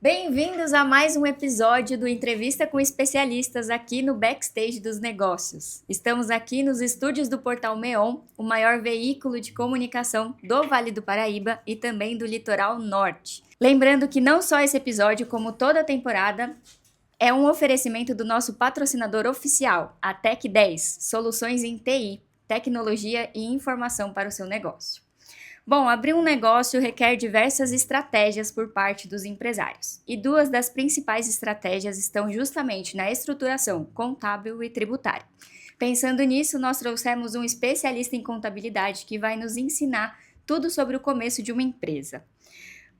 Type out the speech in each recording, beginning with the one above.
Bem-vindos a mais um episódio do Entrevista com Especialistas aqui no Backstage dos Negócios. Estamos aqui nos estúdios do Portal Meon, o maior veículo de comunicação do Vale do Paraíba e também do Litoral Norte. Lembrando que não só esse episódio, como toda a temporada, é um oferecimento do nosso patrocinador oficial, a Tech 10, soluções em TI, tecnologia e informação para o seu negócio. Bom, abrir um negócio requer diversas estratégias por parte dos empresários. E duas das principais estratégias estão justamente na estruturação contábil e tributária. Pensando nisso, nós trouxemos um especialista em contabilidade que vai nos ensinar tudo sobre o começo de uma empresa.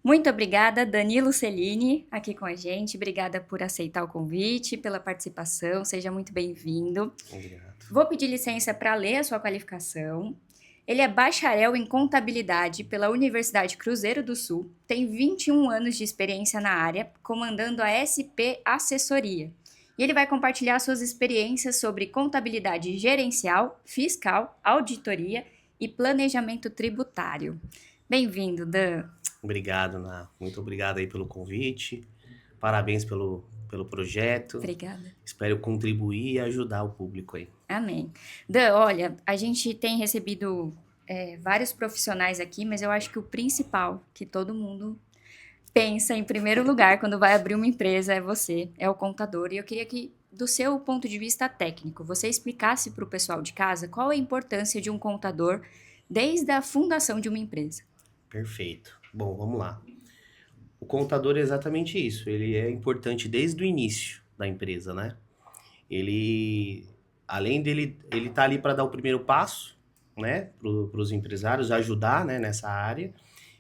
Muito obrigada, Danilo Cellini, aqui com a gente. Obrigada por aceitar o convite, pela participação. Seja muito bem-vindo. Obrigado. Vou pedir licença para ler a sua qualificação. Ele é bacharel em contabilidade pela Universidade Cruzeiro do Sul, tem 21 anos de experiência na área, comandando a SP Assessoria. E ele vai compartilhar suas experiências sobre contabilidade gerencial, fiscal, auditoria e planejamento tributário. Bem-vindo, Dan. Obrigado, Ná. Muito obrigado aí pelo convite. Parabéns pelo projeto. Obrigada. Espero contribuir e ajudar o público aí. Amém. Dan, olha, a gente tem recebido vários profissionais aqui, mas eu acho que o principal que todo mundo pensa em primeiro lugar quando vai abrir uma empresa é você, é o contador. E eu queria que, do seu ponto de vista técnico, você explicasse para o pessoal de casa qual a importância de um contador desde a fundação de uma empresa. Perfeito. Bom, vamos lá. O contador é exatamente isso. Ele é importante desde o início da empresa, né? Ele, além dele, ele tá ali para dar o primeiro passo, né? Para os empresários ajudar, né, nessa área.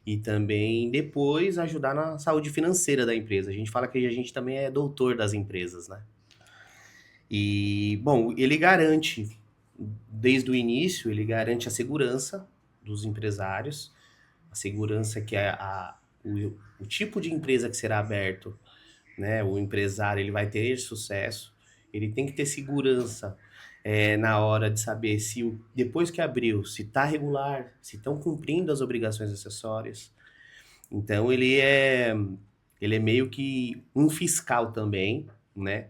E também depois ajudar na saúde financeira da empresa. A gente fala que a gente também é doutor das empresas, né? E, bom, ele garante, desde o início, ele garante a segurança dos empresários, a segurança que o tipo de empresa que será aberto, né? O empresário ele vai ter sucesso, ele tem que ter segurança na hora de saber se depois que abriu, se está regular, se estão cumprindo as obrigações acessórias. Então ele é meio que um fiscal também, né?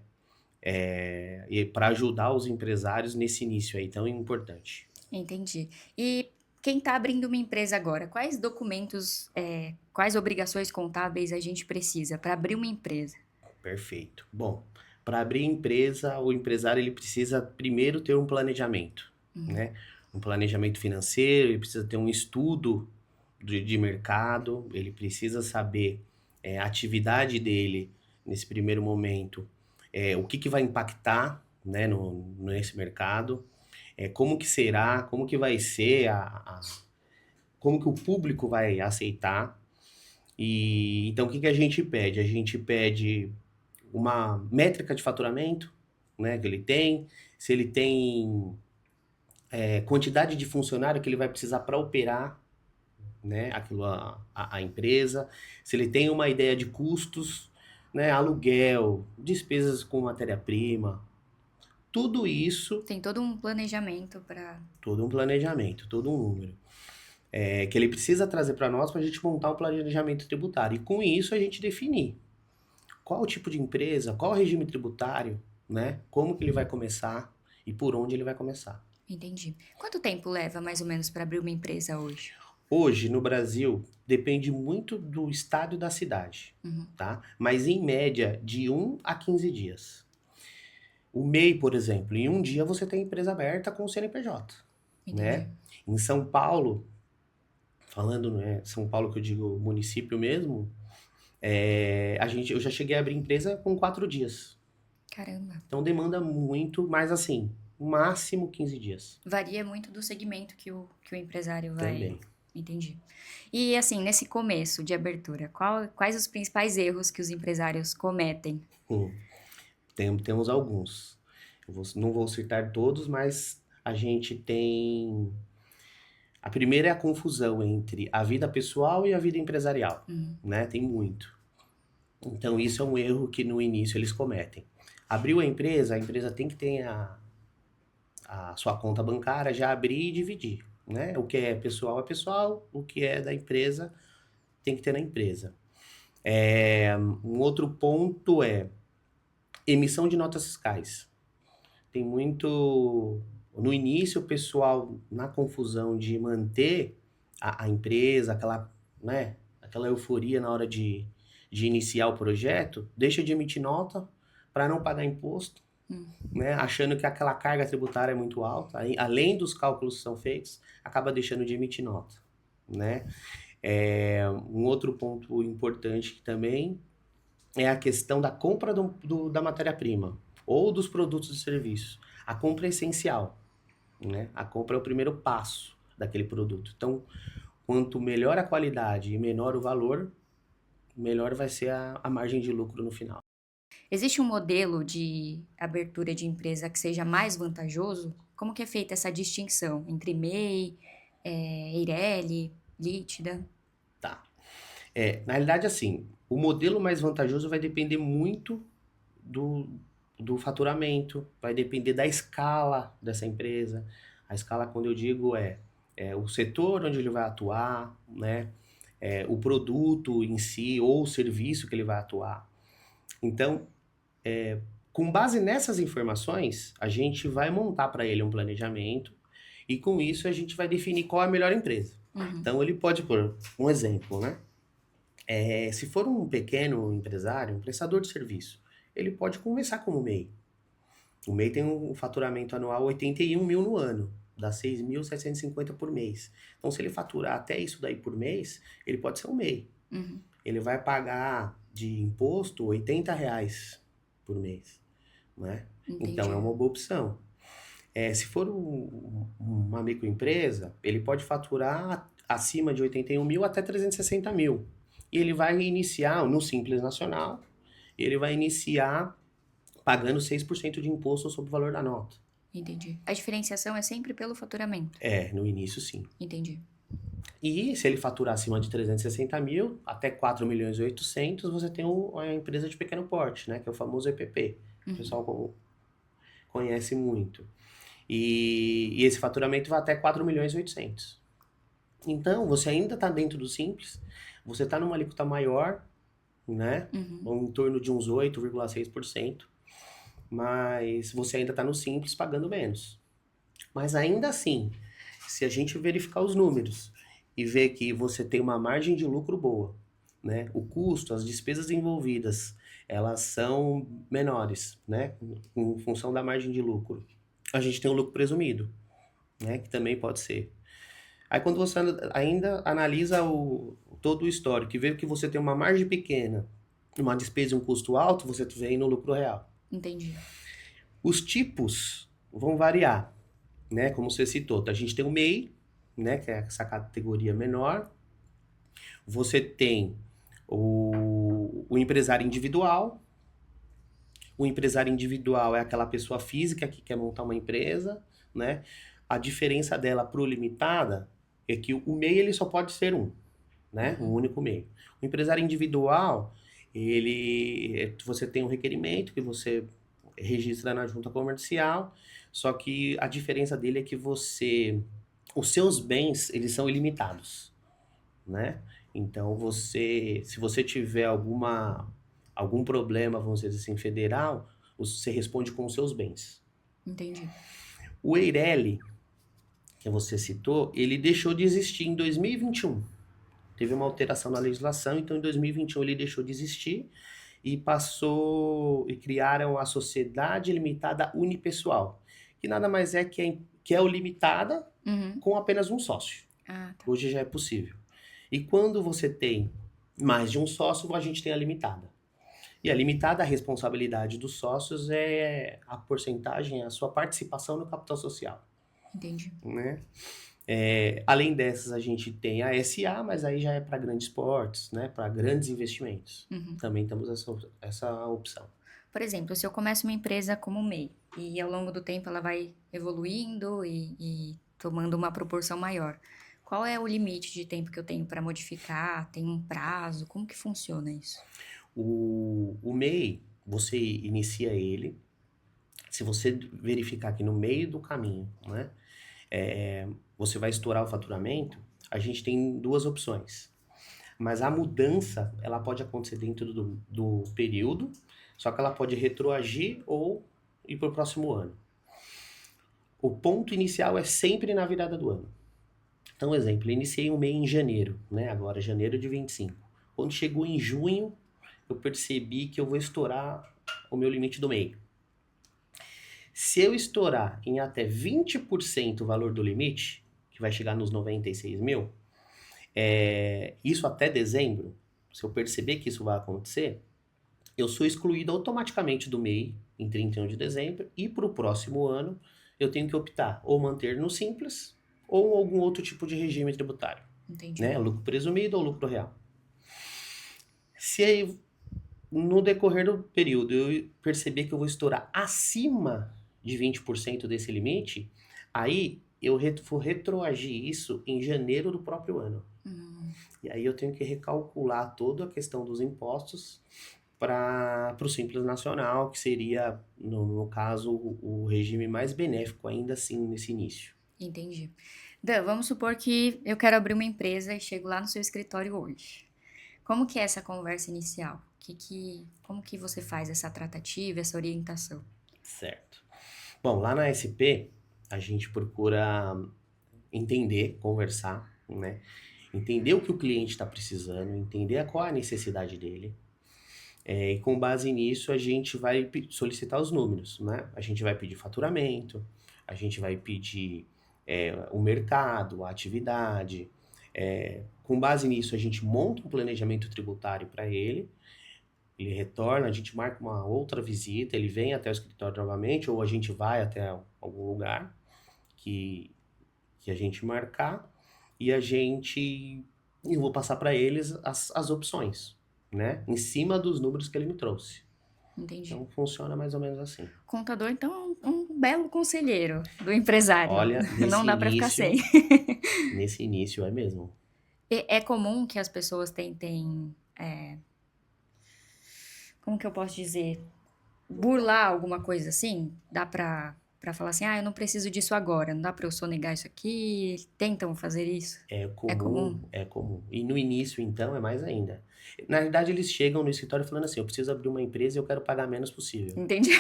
E para ajudar os empresários nesse início aí tão importante. Entendi. E quem está abrindo uma empresa agora, quais documentos, quais obrigações contábeis a gente precisa para abrir uma empresa? Perfeito. Bom, para abrir empresa, o empresário ele precisa primeiro ter um planejamento, né? Um planejamento financeiro, ele precisa ter um estudo de mercado, ele precisa saber a atividade dele nesse primeiro momento, o que que vai impactar, né, nesse mercado, como que será, como que vai ser como que o público vai aceitar. E então o que que a gente pede? A gente pede uma métrica de faturamento, né, que ele tem, se ele tem quantidade de funcionário que ele vai precisar para operar, né, aquilo a empresa, se ele tem uma ideia de custos, né, aluguel, despesas com matéria-prima, tudo isso, Tem todo um planejamento para. todo um planejamento, todo um número, que ele precisa trazer para nós para a gente montar um planejamento tributário. E com isso a gente definir qual o tipo de empresa, qual o regime tributário, né? Como que ele vai começar e por onde ele vai começar. Entendi. Quanto tempo leva mais ou menos para abrir uma empresa hoje? Hoje, no Brasil, depende muito do estado e da cidade, tá? Mas em média, de 1 a 15 dias. O MEI, por exemplo, em um dia você tem empresa aberta com o CNPJ, Entendi. né? Em São Paulo, falando, né, São Paulo que eu digo município mesmo, eu já cheguei a abrir empresa com 4 dias. Caramba. Então demanda muito, mas assim, máximo 15 dias Varia muito do segmento que o empresário vai. também. Entendi. E assim, nesse começo de abertura, quais os principais erros que os empresários cometem? Hum, temos alguns. Não vou citar todos, mas a gente tem. A primeira é a confusão entre a vida pessoal e a vida empresarial, né? Tem muito. Então isso é um erro que no início eles cometem. Abriu a empresa tem que ter a sua conta bancária, já abrir e dividir, né? O que é pessoal, o que é da empresa tem que ter na empresa. Um outro ponto é emissão de notas fiscais. Tem muito. No início, o pessoal, na confusão de manter a empresa, né, aquela euforia na hora de iniciar o projeto, deixa de emitir nota para não pagar imposto, né, achando que aquela carga tributária é muito alta, além dos cálculos que são feitos, acaba deixando de emitir nota, né? Um outro ponto importante também é a questão da compra da matéria-prima ou dos produtos e serviços. A compra é essencial, né? A compra é o primeiro passo daquele produto. Então, quanto melhor a qualidade e menor o valor, melhor vai ser a margem de lucro no final. Existe um modelo de abertura de empresa que seja mais vantajoso? Como que é feita essa distinção entre MEI, Eireli, líquida? Tá. Na realidade, assim, o modelo mais vantajoso vai depender muito do, do faturamento, vai depender da escala dessa empresa. A escala, quando eu digo, é o setor onde ele vai atuar, né? O produto em si ou o serviço que ele vai atuar. Então, com base nessas informações, a gente vai montar para ele um planejamento e com isso a gente vai definir qual é a melhor empresa. Então, ele pode pôr um exemplo, né? Se for um pequeno empresário, um prestador de serviço, ele pode começar como MEI. O MEI tem um faturamento anual 81 mil no ano, dá 6.750 por mês. Então, se ele faturar até isso daí por mês, ele pode ser um MEI. Ele vai pagar de imposto R$ 80 por mês, né? Entendi. Então, é uma boa opção. Se for uma microempresa, ele pode faturar acima de 81 mil até 360 mil. E ele vai iniciar, no Simples Nacional, ele vai iniciar pagando 6% de imposto sobre o valor da nota. Entendi. A diferenciação é sempre pelo faturamento. No início sim. Entendi. E se ele faturar acima de 360 mil, até 4 milhões e 800, você tem a empresa de pequeno porte, né? Que é o famoso EPP. O pessoal conhece muito. E esse faturamento vai até 4 milhões e 800. Então, você ainda está dentro do Simples, você está numa alíquota maior, né? Em torno de uns 8,6%, mas você ainda está no Simples pagando menos. Mas ainda assim, se a gente verificar os números e ver que você tem uma margem de lucro boa, né? O custo, as despesas envolvidas, elas são menores, né? Em função da margem de lucro. A gente tem um lucro presumido, né? Que também pode ser. Aí quando você ainda analisa todo o histórico e vê que você tem uma margem pequena, uma despesa e um custo alto, você vem no lucro real. Entendi. Os tipos vão variar, né? Como você citou, a gente tem o MEI, né? Que é essa categoria menor. Você tem o empresário individual. O empresário individual é aquela pessoa física que quer montar uma empresa, né? A diferença dela para o limitada é que o MEI ele só pode ser um, né? Um único MEI. O empresário individual, você tem um requerimento que você registra na junta comercial, só que a diferença dele é que os seus bens, eles são ilimitados, né? Então, se você tiver algum problema, vamos dizer assim, federal, você responde com os seus bens. Entendi. O Eireli, que você citou, ele deixou de existir em 2021. Teve uma alteração na legislação, então em 2021 ele deixou de existir e criaram a Sociedade Limitada Unipessoal, que nada mais é que é o limitada com apenas um sócio. Ah, tá. Hoje já é possível. E quando você tem mais de um sócio, a gente tem a limitada. E a limitada, a responsabilidade dos sócios é a porcentagem, a sua participação no capital social. Entendi. Né? Além dessas, a gente tem a SA, mas aí já é para grandes portes, né? Para grandes investimentos. Também temos essa opção. Por exemplo, se eu começo uma empresa como MEI e ao longo do tempo ela vai evoluindo e tomando uma proporção maior, qual é o limite de tempo que eu tenho para modificar? Tem um prazo? Como que funciona isso? O MEI, você inicia ele. Se você verificar que no meio do caminho, né, você vai estourar o faturamento, a gente tem duas opções. Mas a mudança, ela pode acontecer dentro do período, só que ela pode retroagir ou ir para o próximo ano. O ponto inicial é sempre na virada do ano. Então, exemplo, eu iniciei um MEI em janeiro, né? Agora, janeiro de 25. Quando chegou em junho, eu percebi que eu vou estourar o meu limite do MEI. Se eu estourar em até 20% o valor do limite, que vai chegar nos 96 mil, isso até dezembro, se eu perceber que isso vai acontecer, eu sou excluído automaticamente do MEI em 31 de dezembro e para o próximo ano eu tenho que optar ou manter no simples ou algum outro tipo de regime tributário. Entendi. Né? Lucro presumido ou lucro real. Se aí, no decorrer do período eu perceber que eu vou estourar acima de 20% desse limite, aí eu vou retroagir isso em janeiro do próprio ano. E aí eu tenho que recalcular toda a questão dos impostos para o Simples Nacional, que seria, no caso, o regime mais benéfico ainda assim nesse início. Entendi. Dan, vamos supor que eu quero abrir uma empresa e chego lá no seu escritório hoje. Como que é essa conversa inicial? Como que você faz essa tratativa, essa orientação? Certo. Bom, lá na SP, a gente procura entender, conversar, né? Entender o que o cliente está precisando, entender qual a necessidade dele. E com base nisso, a gente vai solicitar os números, né? A gente vai pedir faturamento, a gente vai pedir o mercado, a atividade. Com base nisso, a gente monta um planejamento tributário para ele. Ele retorna, a gente marca uma outra visita, ele vem até o escritório novamente, ou a gente vai até algum lugar que a gente marcar, e eu vou passar para eles as opções, né? Em cima dos números que ele me trouxe. Entendi. Então funciona mais ou menos assim. Contador, então, é um belo conselheiro do empresário. Olha, Não dá para ficar sem. Nesse início é mesmo. É comum que as pessoas tentem, como que eu posso dizer, burlar alguma coisa assim? Dá pra falar assim, eu não preciso disso agora, não dá pra eu sonegar isso aqui? Tentam fazer isso? É É comum? comum, é comum. E no início, então, é mais ainda. Na verdade, eles chegam no escritório falando assim, eu preciso abrir uma empresa e eu quero pagar menos possível. Entendi.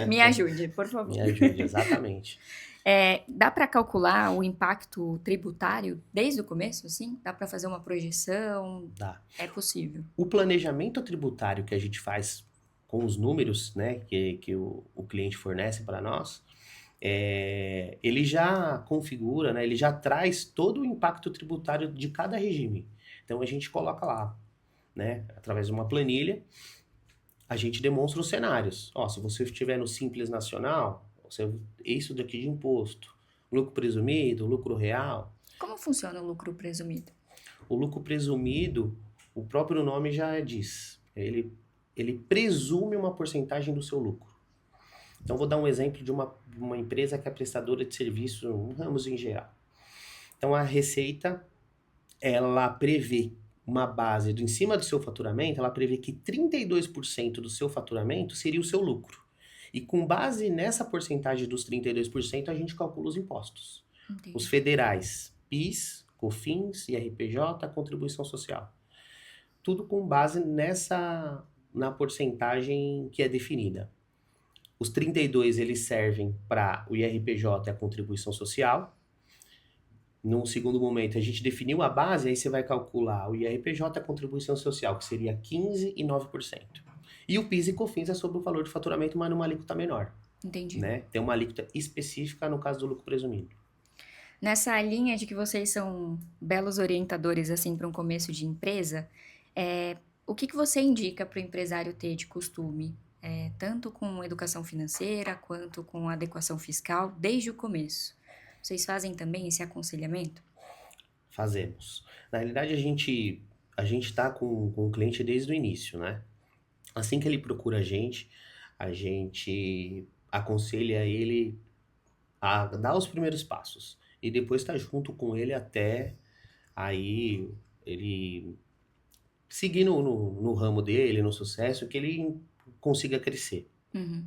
Me ajude, por favor. Me ajude, exatamente. Dá pra calcular o impacto tributário desde o começo, assim? Dá pra fazer uma projeção? Dá. É possível. O planejamento tributário que a gente faz com os números, né, que o cliente fornece para nós, ele já configura, né, ele já traz todo o impacto tributário de cada regime. Então a gente coloca lá, né, através de uma planilha, a gente demonstra os cenários. Ó, se você estiver no Simples Nacional, isso daqui de imposto, lucro presumido, lucro real. Como funciona o lucro presumido? O lucro presumido, o próprio nome já diz. Ele presume uma porcentagem do seu lucro. Então, vou dar um exemplo de uma empresa que é prestadora de serviços, ramos em geral. Então, a Receita, ela prevê uma base em cima do seu faturamento, ela prevê que 32% do seu faturamento seria o seu lucro. E com base nessa porcentagem dos 32%, a gente calcula os impostos. Entendi. Os federais, PIS, COFINS, IRPJ, contribuição social. Tudo com base na porcentagem que é definida. Os 32 eles servem para o IRPJ e a contribuição social. Num segundo momento, a gente definiu a base, aí você vai calcular o IRPJ e a contribuição social, que seria 15% e 9%. E o PIS e COFINS é sobre o valor de faturamento, mas numa alíquota menor. Entendi. Né? Tem uma alíquota específica no caso do lucro presumido. Nessa linha de que vocês são belos orientadores assim para um começo de empresa, o que você indica para o empresário ter de costume, tanto com educação financeira quanto com adequação fiscal, desde o começo? Vocês fazem também esse aconselhamento? Fazemos. Na realidade, a gente está com o cliente desde o início, né? Assim que ele procura a gente aconselha ele a dar os primeiros passos. E depois tá junto com ele até aí ele seguir no ramo dele, no sucesso, que ele consiga crescer. Uhum.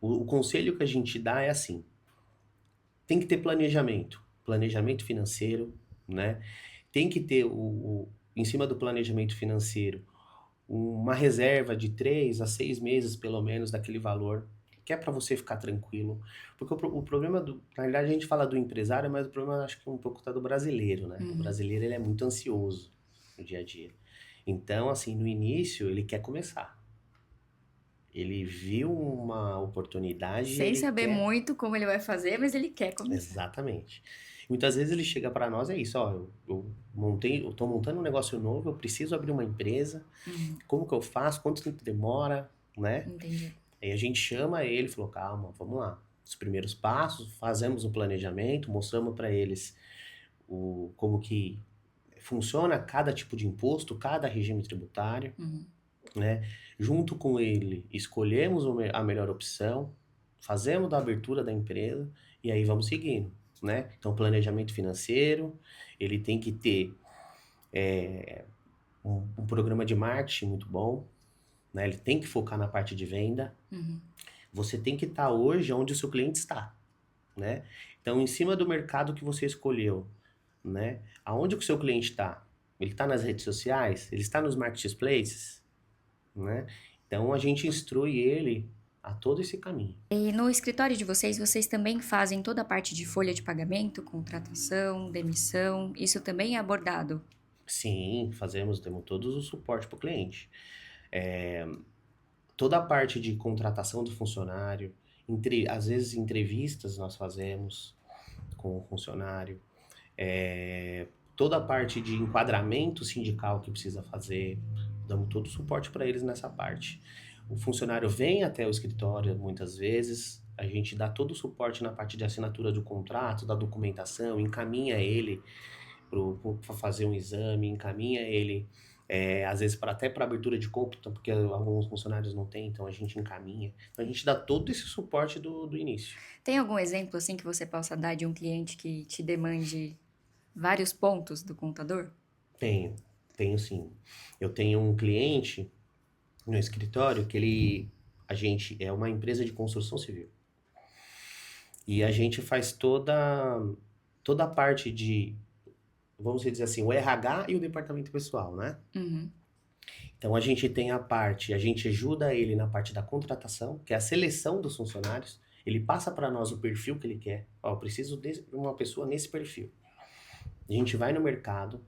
O conselho que a gente dá é assim, tem que ter planejamento financeiro, né? tem que ter, em cima do planejamento financeiro, uma reserva de 3 a 6 meses, pelo menos, daquele valor, que é para você ficar tranquilo. Porque o problema na realidade a gente fala do empresário, mas o problema acho que um pouco tá do brasileiro, né? O brasileiro, ele é muito ansioso no dia a dia. Então, assim, no início, ele quer começar. Ele viu uma oportunidade e Sem ele saber quer... muito como ele vai fazer, mas ele quer começar. Exatamente. Muitas vezes ele chega para nós, é isso, ó, eu tô montando um negócio novo, eu preciso abrir uma empresa, como que eu faço, quanto tempo demora, né? Entendi. Aí a gente chama ele e falou, calma, vamos lá. Os primeiros passos, fazemos o planejamento, mostramos para eles como que funciona cada tipo de imposto, cada regime tributário, né? Junto com ele, escolhemos a melhor opção, fazemos a abertura da empresa e aí vamos seguindo, né? Então, planejamento financeiro, ele tem que ter um programa de marketing muito bom, né? Ele tem que focar na parte de venda. Você tem que estar hoje onde o seu cliente está, né? Então, em cima do mercado que você escolheu, né? Aonde que o seu cliente está? Ele está nas redes sociais? Ele está nos marketplaces? Né? Então, a gente instrui ele a todo esse caminho. E no escritório de vocês também fazem toda a parte de folha de pagamento, contratação, demissão, isso também é abordado? Sim, temos todos o suporte para o cliente. Toda a parte de contratação do funcionário, às vezes entrevistas nós fazemos com o funcionário, toda a parte de enquadramento sindical que precisa fazer, damos todo o suporte para eles nessa parte. O funcionário vem até o escritório muitas vezes, a gente dá todo o suporte na parte de assinatura do contrato, da documentação, encaminha ele para fazer um exame, encaminha ele às vezes até para abertura de conta, porque alguns funcionários não têm, então a gente encaminha. Então a gente dá todo esse suporte do início. Tem algum exemplo assim que você possa dar de um cliente que te demande vários pontos do contador? Tenho sim. Eu tenho um cliente no escritório que a gente é uma empresa de construção civil. E a gente faz toda a parte de, vamos dizer assim, o RH e o departamento pessoal, né? Então a gente tem a gente ajuda ele na parte da contratação, que é a seleção dos funcionários. Ele passa para nós o perfil que ele quer. Ó, eu preciso de uma pessoa nesse perfil. A gente vai no mercado,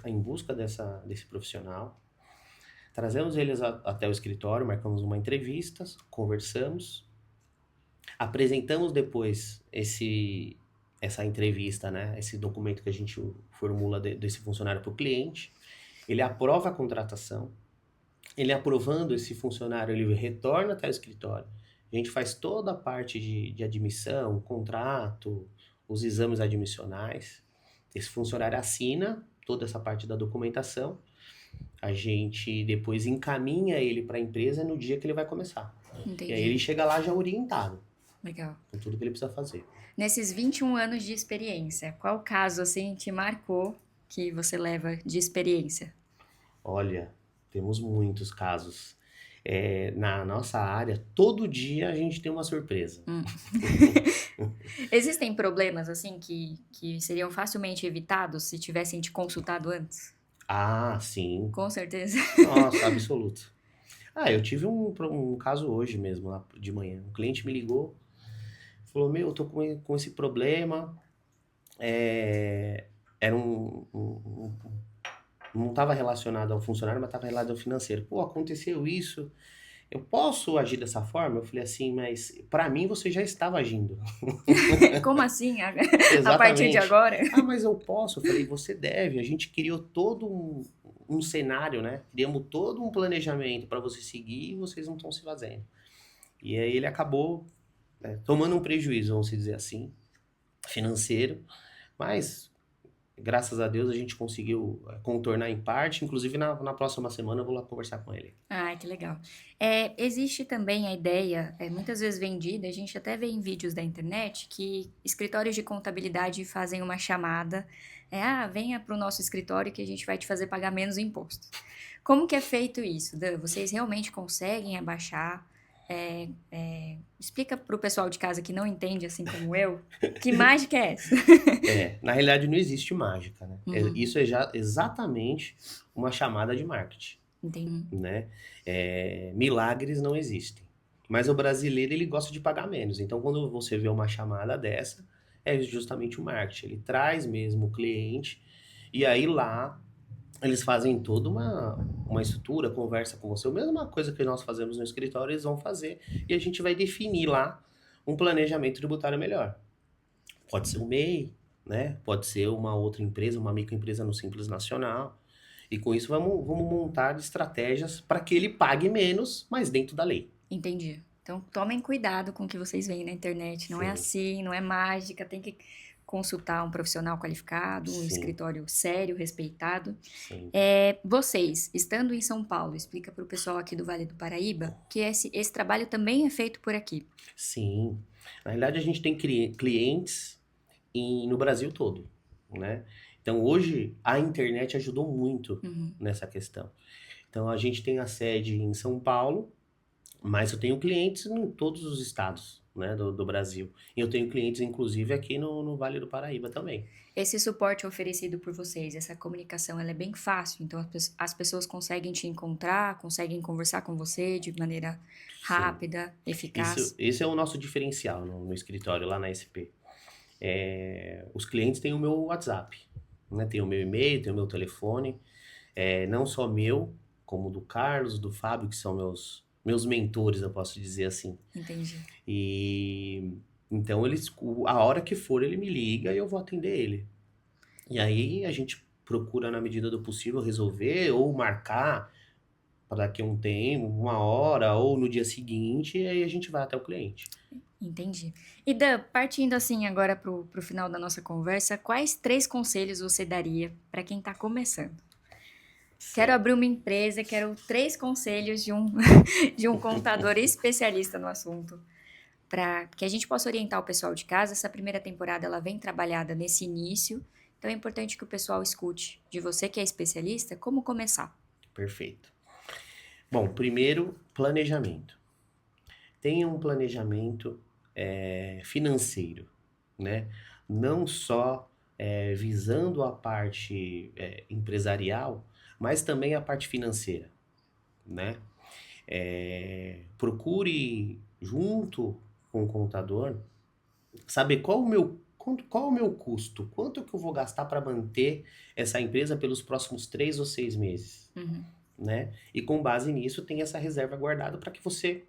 em busca desse profissional. Trazemos eles até o escritório, marcamos uma entrevista, conversamos, apresentamos depois essa entrevista, né? Esse documento que a gente formula desse funcionário para o cliente. Ele aprova a contratação. Ele aprovando esse funcionário, ele retorna até o escritório. A gente faz toda a parte de admissão, contrato, os exames admissionais. Esse funcionário assina toda essa parte da documentação. A gente depois encaminha ele para a empresa no dia que ele vai começar. Entendi. E aí ele chega lá já orientado. Legal. Com tudo que ele precisa fazer. Nesses 21 anos de experiência, qual caso assim te marcou que você leva de experiência? Olha, temos muitos casos. Na nossa área, todo dia a gente tem uma surpresa. Existem problemas assim que seriam facilmente evitados se tivessem te consultado antes? Ah, sim. Com certeza. Nossa, absoluto. Eu tive um caso hoje mesmo, lá de manhã. Um cliente me ligou, falou, eu tô com esse problema. Era não estava relacionado ao funcionário, mas estava relacionado ao financeiro. Pô, aconteceu isso, eu posso agir dessa forma? Eu falei assim, mas para mim você já estava agindo. Como assim? A Exatamente. partir de agora? Mas eu posso. Eu falei, você deve. A gente criou todo um cenário, né? Criamos todo um planejamento para você seguir e vocês não estão se fazendo. E aí ele acabou tomando um prejuízo, vamos dizer assim, financeiro, mas graças a Deus a gente conseguiu contornar em parte, inclusive na próxima semana eu vou lá conversar com ele. Que legal. Existe também a ideia, muitas vezes vendida, a gente até vê em vídeos da internet, que escritórios de contabilidade fazem uma chamada, venha para o nosso escritório que a gente vai te fazer pagar menos impostos. Como que é feito isso, Dan? Vocês realmente conseguem abaixar Explica para o pessoal de casa que não entende, assim como eu, que mágica é essa? Na realidade não existe mágica, né? Uhum, Isso é já exatamente uma chamada de marketing, entendi. né? Milagres não existem. Mas o brasileiro, ele gosta de pagar menos. Então, quando você vê uma chamada dessa, é justamente o marketing. Ele traz mesmo o cliente e aí lá eles fazem toda uma estrutura, conversa com você. A mesma coisa que nós fazemos no escritório, eles vão fazer. E a gente vai definir lá um planejamento tributário melhor. Pode ser o MEI, né? Pode ser uma outra empresa, uma microempresa no Simples Nacional. E com isso vamos montar estratégias para que ele pague menos, mas dentro da lei. Entendi. Então, tomem cuidado com o que vocês veem na internet. Não é Sim, assim, não é mágica. Tem que consultar um profissional qualificado, um sim, escritório sério, respeitado. sim, Vocês, estando em São Paulo, explica para o pessoal aqui do Vale do Paraíba que esse trabalho também é feito por aqui. sim. Na realidade, a gente tem clientes no Brasil todo, né? Então, hoje, a internet ajudou muito Uhum. nessa questão. Então, a gente tem a sede em São Paulo, mas eu tenho clientes em todos os estados, né, do Brasil. E eu tenho clientes, inclusive, aqui no Vale do Paraíba também. Esse suporte oferecido por vocês, essa comunicação, ela é bem fácil. Então, as pessoas conseguem te encontrar, conseguem conversar com você de maneira Sim. rápida, eficaz. Esse é o nosso diferencial no escritório, lá na SP. Os clientes têm o meu WhatsApp, né? Tem o meu e-mail, tem o meu telefone. Não só meu, como do Carlos, do Fábio, que são meus mentores, eu posso dizer assim. Entendi. E então a hora que for, ele me liga e eu vou atender ele. E aí a gente procura, na medida do possível, resolver ou marcar para daqui a um tempo, uma hora, ou no dia seguinte, e aí a gente vai até o cliente. Entendi. E Dan, partindo assim agora pro final da nossa conversa, quais 3 conselhos você daria para quem está começando? Quero Certo. abrir uma empresa, quero 3 conselhos de um, de um contador especialista no assunto, para que a gente possa orientar o pessoal de casa. Essa primeira temporada ela vem trabalhada nesse início, então é importante que o pessoal escute de você que é especialista como começar. Perfeito. Bom, primeiro, planejamento. Tenha um planejamento financeiro, né? Não só visando a parte empresarial, mas também a parte financeira, né? Procure, junto com o contador, saber qual o meu custo, quanto que eu vou gastar para manter essa empresa pelos próximos 3 ou 6 meses, Uhum. né? E com base nisso, tem essa reserva guardada para que você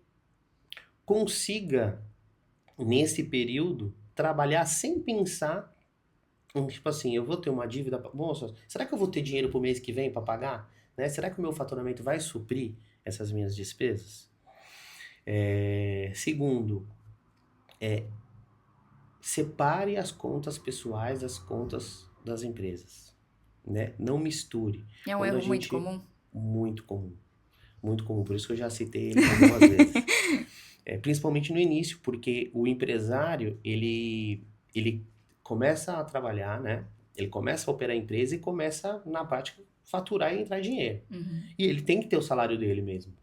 consiga, nesse período, trabalhar sem pensar tipo assim, eu vou ter uma dívida, moça, será que eu vou ter dinheiro pro mês que vem para pagar? Né? Será que o meu faturamento vai suprir essas minhas despesas? Segundo, separe as contas pessoais das contas das empresas, né? Não misture. É um Quando a erro muito gente comum. muito comum, muito comum, por isso que eu já citei ele algumas vezes. Principalmente no início, porque o empresário, ele começa a trabalhar, né? Ele começa a operar a empresa e começa, na prática, faturar e entrar dinheiro. Uhum. E ele tem que ter o salário dele mesmo.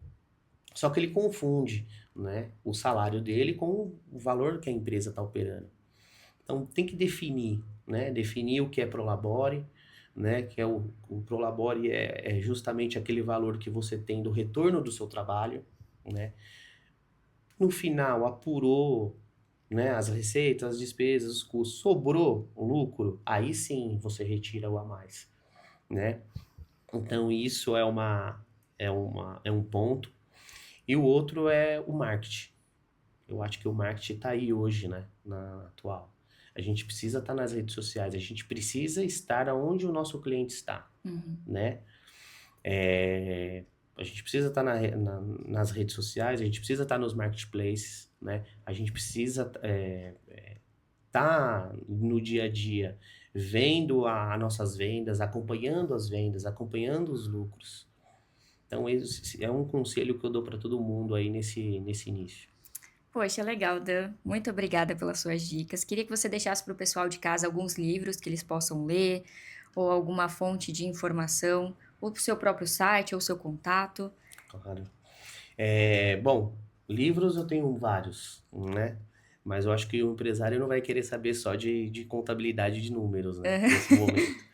Só que ele confunde, né, o salário dele com o valor que a empresa está operando. Então tem que definir, né? Definir o que é prolabore, né? Que é o prolabore é justamente aquele valor que você tem do retorno do seu trabalho, né? No final apurou, né, as receitas, as despesas, os custos, sobrou o lucro, aí sim você retira o a mais, né? Então isso é um ponto. E o outro é o marketing. Eu acho que o marketing está aí hoje, né, na atual. A gente precisa estar nas redes sociais, a gente precisa estar onde o nosso cliente está, Uhum. né? A gente precisa estar nas redes sociais, a gente precisa estar nos marketplaces, né? A gente precisa estar no dia a dia vendo as nossas vendas, acompanhando as vendas, acompanhando os lucros. Então, esse é um conselho que eu dou para todo mundo aí nesse início. Poxa, legal, Dan. Muito obrigada pelas suas dicas. Queria que você deixasse para o pessoal de casa alguns livros que eles possam ler, ou alguma fonte de informação, ou o seu próprio site, ou o seu contato. Claro. Bom, Livros eu tenho vários, né? Mas eu acho que o empresário não vai querer saber só de contabilidade de números, né? Nesse momento.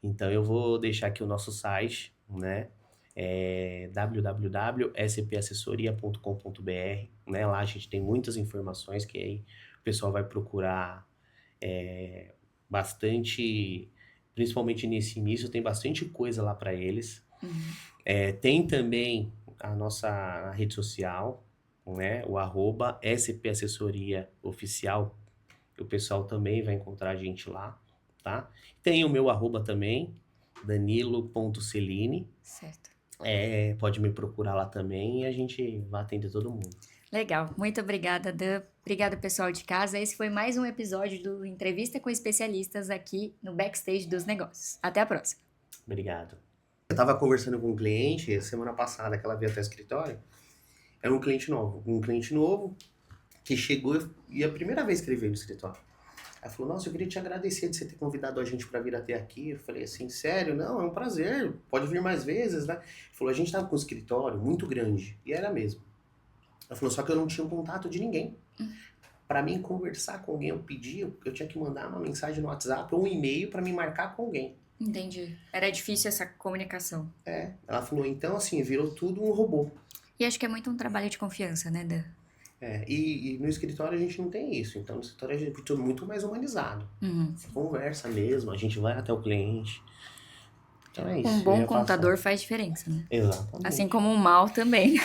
Então eu vou deixar aqui o nosso site, né? É www.spassessoria.com.br, né? Lá a gente tem muitas informações que aí o pessoal vai procurar bastante, principalmente nesse início, tem bastante coisa lá para eles. Tem também a nossa rede social, né? O @SP Assessoria Oficial. O pessoal também vai encontrar a gente lá, tá? Tem o meu arroba também, danilo.celine. Certo. Pode me procurar lá também e a gente vai atender todo mundo. Legal, muito obrigada, Dan. Obrigada, pessoal de casa. Esse foi mais um episódio do Entrevista com Especialistas aqui no Backstage dos Negócios. Até a próxima. Obrigado. Eu estava conversando com um cliente semana passada, que ela veio até o escritório. Era um cliente novo que chegou e a primeira vez que ele veio no escritório. Ela falou, nossa, eu queria te agradecer de você ter convidado a gente para vir até aqui. Eu falei assim, sério? Não, é um prazer, pode vir mais vezes, né? Ele falou, a gente tava com um escritório muito grande, e era mesmo. Ela falou, só que eu não tinha o contato de ninguém. Para mim conversar com alguém, eu pedia, eu tinha que mandar uma mensagem no WhatsApp ou um e-mail para me marcar com alguém. Entendi. Era difícil essa comunicação. Ela falou, então assim, virou tudo um robô. E acho que é muito um trabalho de confiança, né, Dan? E no escritório a gente não tem isso. Então no escritório a gente é tudo muito mais humanizado. Você conversa mesmo, a gente vai até o cliente. Então é isso. Um eu bom ia passar. contador faz diferença, né? Exatamente. Assim como um mal também.